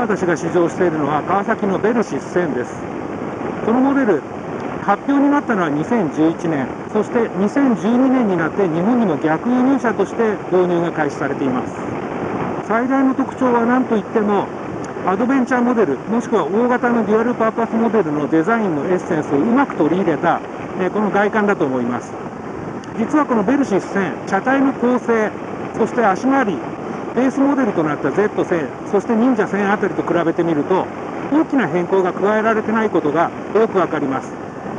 私が試乗しているのは川崎のベルシス1000です。このモデル、発表になったのは2011年、そして2012年になって日本にも逆輸入車として導入が開始されています。最大の特徴は何といっても、アドベンチャーモデル、もしくは大型のデュアルパーパスモデルのデザインのエッセンスをうまく取り入れた、この外観だと思います。実はこのベルシス1000、車体の構成、そして足回り、ベースモデルとなった Z1000、そして忍者1000あたりと比べてみると、大きな変更が加えられてないことがよくわかります。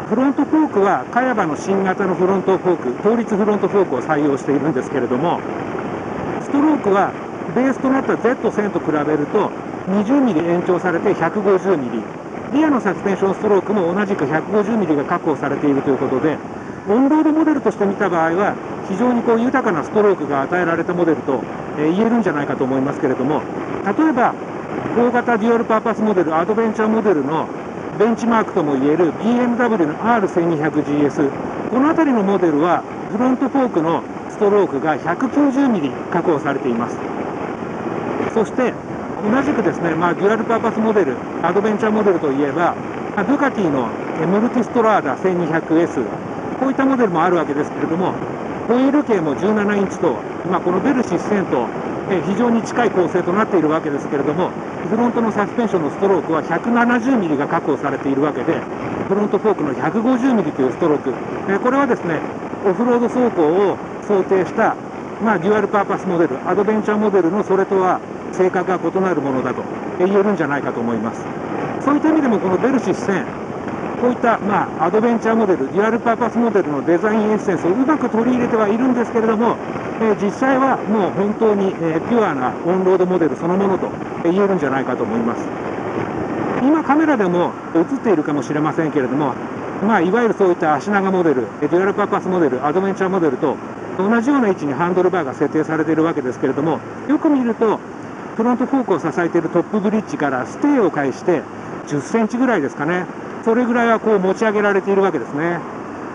フロントフォークはカヤバの新型のフロントフォーク、倒立フロントフォークを採用しているんですけれども、ストロークはベースとなった Z1000 と比べると20ミリ延長されて150ミリ、リアのサスペンションストロークも同じく150ミリが確保されているということで、オンロードモデルとして見た場合は非常に豊かなストロークが与えられたモデルと言えるんじゃないかと思いますけれども、例えば大型デュアルパーパスモデル、アドベンチャーモデルのベンチマークともいえる BMW の R1200GS、 この辺りのモデルはフロントフォークのストロークが190ミリ確保されています。そして同じくですね、デュアルパーパスモデル、アドベンチャーモデルといえばドゥカティのムルティストラーダ 1200S、 こういったモデルもあるわけですけれども、ホイール径も17インチと、このベルシス1000と非常に近い構成となっているわけですけれども、フロントのサスペンションのストロークは170ミリが確保されているわけで、フロントフォークの150ミリというストローク、これはですね、オフロード走行を想定した、デュアルパーパスモデル、アドベンチャーモデルのそれとは性格が異なるものだと言えるんじゃないかと思います。そういった意味でもこのベルシス1000、こういった、アドベンチャーモデル、デュアルパーパスモデルのデザインエッセンスをうまく取り入れてはいるんですけれども、実際はもう本当に、ピュアなオンロードモデルそのものと言えるんじゃないかと思います。今カメラでも映っているかもしれませんけれども、いわゆるそういった足長モデル、デュアルパーパスモデル、アドベンチャーモデルと同じような位置にハンドルバーが設定されているわけですけれども、よく見るとフロントフォークを支えているトップブリッジからステーを介して10センチぐらいですかね、それぐらいは持ち上げられているわけですね。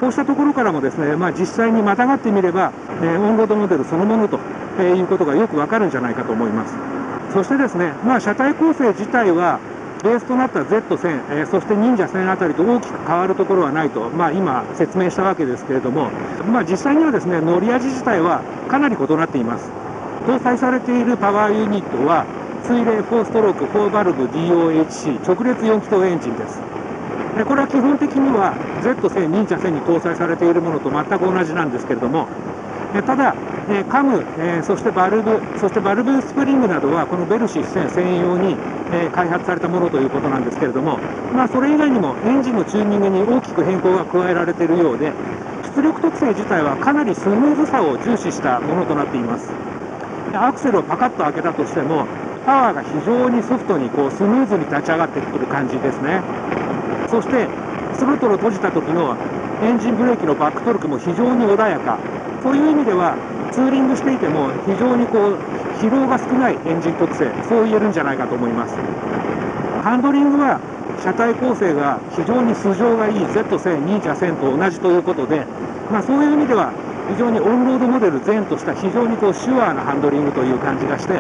こうしたところからもですね、実際にまたがってみれば、オンロードモデルそのものということがよくわかるんじゃないかと思います。そしてですね、車体構成自体はベースとなった Z1000、そして忍者1000あたりと大きく変わるところはないと、今説明したわけですけれども、実際にはですね、乗り味自体はかなり異なっています。搭載されているパワーユニットは水冷4ストローク4バルブ DOHC 直列4気筒エンジンです。これは基本的には Z1000、忍者1000に搭載されているものと全く同じなんですけれども、ただ、カム、そしてバルブ、そしてバルブスプリングなどはこのベルシス1000専用に開発されたものということなんですけれども、それ以外にもエンジンのチューニングに大きく変更が加えられているようで、出力特性自体はかなりスムーズさを重視したものとなっています。アクセルをパカッと開けたとしても、パワーが非常にソフトにスムーズに立ち上がってくる感じですね。そしてスロットルを閉じた時のエンジンブレーキのバックトルクも非常に穏やか、そういう意味ではツーリングしていても非常に疲労が少ないエンジン特性、そう言えるんじゃないかと思います。ハンドリングは車体構成が非常に素性がいい Z1000、忍者1000と同じということで、そういう意味では非常にオンロードモデル前とした非常にシュアーなハンドリングという感じがして、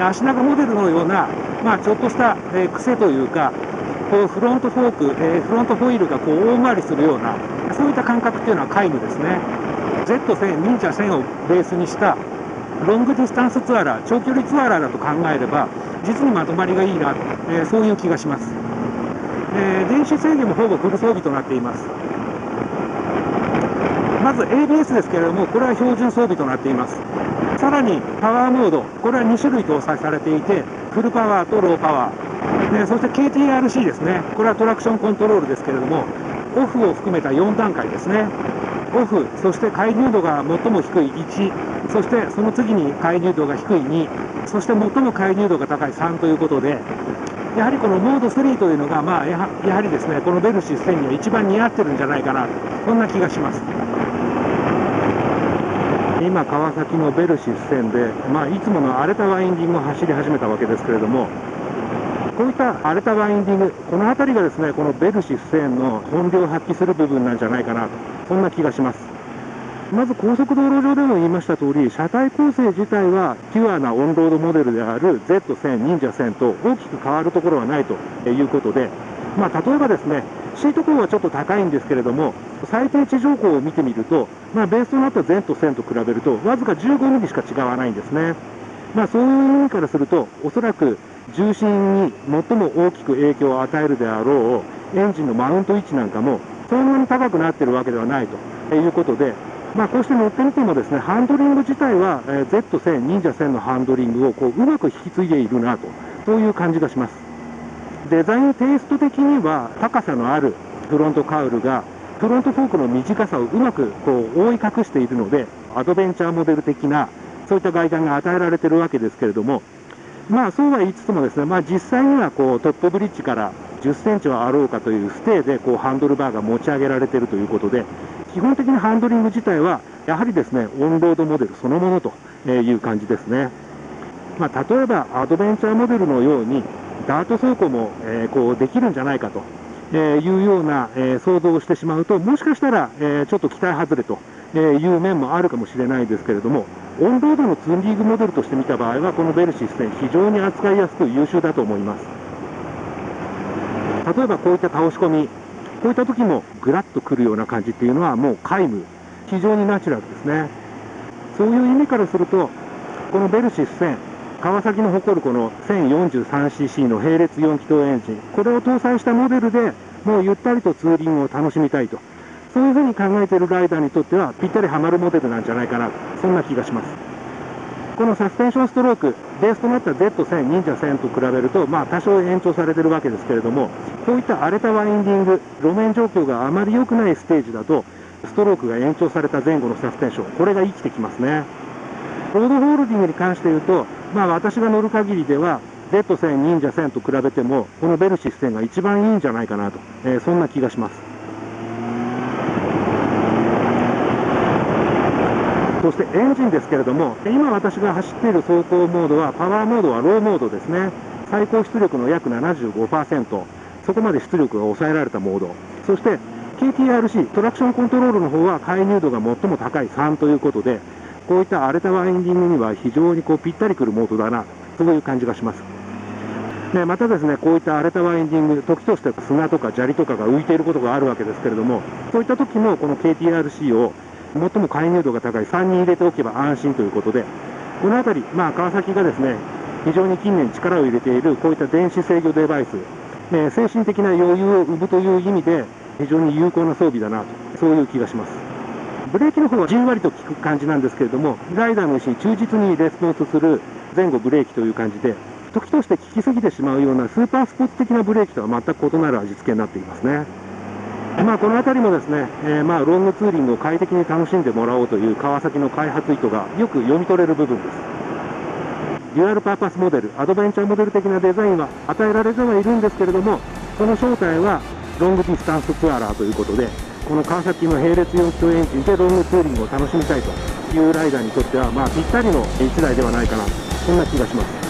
足長モデルのような、ちょっとした、癖というか、フロントフォーク、フロントホイールが大回りするような、そういった感覚っていうのは皆無ですね。Z1000、忍者1000をベースにしたロングディスタンスツアラー、長距離ツアラーだと考えれば、実にまとまりがいいな、そういう気がします。電子制御もほぼフル装備となっています。まず ABS ですけれども、これは標準装備となっています。さらにパワーモード、これは2種類搭載されていて、フルパワーとローパワー、そして KTRC ですね、これはトラクションコントロールですけれども、オフを含めた4段階ですね。オフ、そして介入度が最も低い1、そしてその次に介入度が低い2、そして最も介入度が高い3ということで、やはりこのモード3というのが、やはりですね、このベルシス1000には一番似合ってるんじゃないかな、そんな気がします。今、川崎のベルシス1000で、いつもの荒れたワインディングを走り始めたわけですけれども、こういった荒れたワインディング、この辺りがですね、このベルシス1000の本領を発揮する部分なんじゃないかなと、そんな気がします。まず高速道路上でも言いました通り、車体構成自体はピュアなオンロードモデルである Z1000、忍者1000と大きく変わるところはないということで、例えばですね、シート高はちょっと高いんですけれども、最低地上高を見てみると、ベースとなった Z と1000と比べると、わずか15ミリしか違わないんですね。そういう意味からすると、おそらく重心に最も大きく影響を与えるであろうエンジンのマウント位置なんかも、そんなに高くなっているわけではないということで、こうして乗ってみてもですね、ハンドリング自体は Z1000、忍者1000のハンドリングをうまく引き継いでいるなと、そういう感じがします。デザインテイスト的には高さのあるフロントカウルがフロントフォークの短さをうまく覆い隠しているので、アドベンチャーモデル的なそういった外観が与えられているわけですけれども、そうは言いつつもですね、実際にはトップブリッジから10センチはあろうかというステイでハンドルバーが持ち上げられているということで、基本的にハンドリング自体はやはりですね、オンロードモデルそのものという感じですね。例えばアドベンチャーモデルのようにダート走行もできるんじゃないかというような想像をしてしまうと、もしかしたらちょっと期待外れという面もあるかもしれないですけれども、オンロードのツーリングモデルとして見た場合は、このベルシス1000非常に扱いやすく優秀だと思います。例えばこういった倒し込み、こういった時もグラッとくるような感じっていうのはもう皆無、非常にナチュラルですね。そういう意味からすると、このベルシス1000、川崎の誇るこの 1043cc の並列4気筒エンジン、これを搭載したモデルでもうゆったりとツーリングを楽しみたいと、そういうふうに考えているライダーにとってはぴったりはまるモデルなんじゃないかなと、そんな気がします。このサスペンションストローク、ベースとなった Z1000、忍者1000と比べると、多少延長されているわけですけれども、こういった荒れたワインディング、路面状況があまり良くないステージだと、ストロークが延長された前後のサスペンション、これが生きてきますね。ロードホールディングに関して言うと、私が乗る限りでは、Z1000、忍者1000と比べても、このベルシス1000が一番いいんじゃないかなと、そんな気がします。そしてエンジンですけれども、今私が走っている走行モードは、パワーモードはローモードですね。最高出力の約 75%、そこまで出力が抑えられたモード。そして KTRC、トラクションコントロールの方は介入度が最も高い3ということで、こういった荒れたワインディングには非常にぴったりくるモードだな、そういう感じがします。またですね、こういった荒れたワインディング、時として砂とか砂利とかが浮いていることがあるわけですけれども、そういった時もこの KTRC を最も介入度が高い3に入れておけば安心ということで、このあたり、川崎がですね、非常に近年力を入れているこういった電子制御デバイス、精神的な余裕を生むという意味で非常に有効な装備だなと、そういう気がします。ブレーキの方はじんわりと効く感じなんですけれども、ライダーの意思に忠実にレスポンスする前後ブレーキという感じで、時として効きすぎてしまうようなスーパースポーツ的なブレーキとは全く異なる味付けになっていますね。この辺りもですね、ロングツーリングを快適に楽しんでもらおうという川崎の開発意図がよく読み取れる部分です。デュアルパーパスモデル、アドベンチャーモデル的なデザインは与えられてはいるんですけれども、その正体はロングディスタンスツアラーということで、この川崎の並列4気筒エンジンでロングツーリングを楽しみたいというライダーにとっては、ぴったりの1台ではないかな、そんな気がします。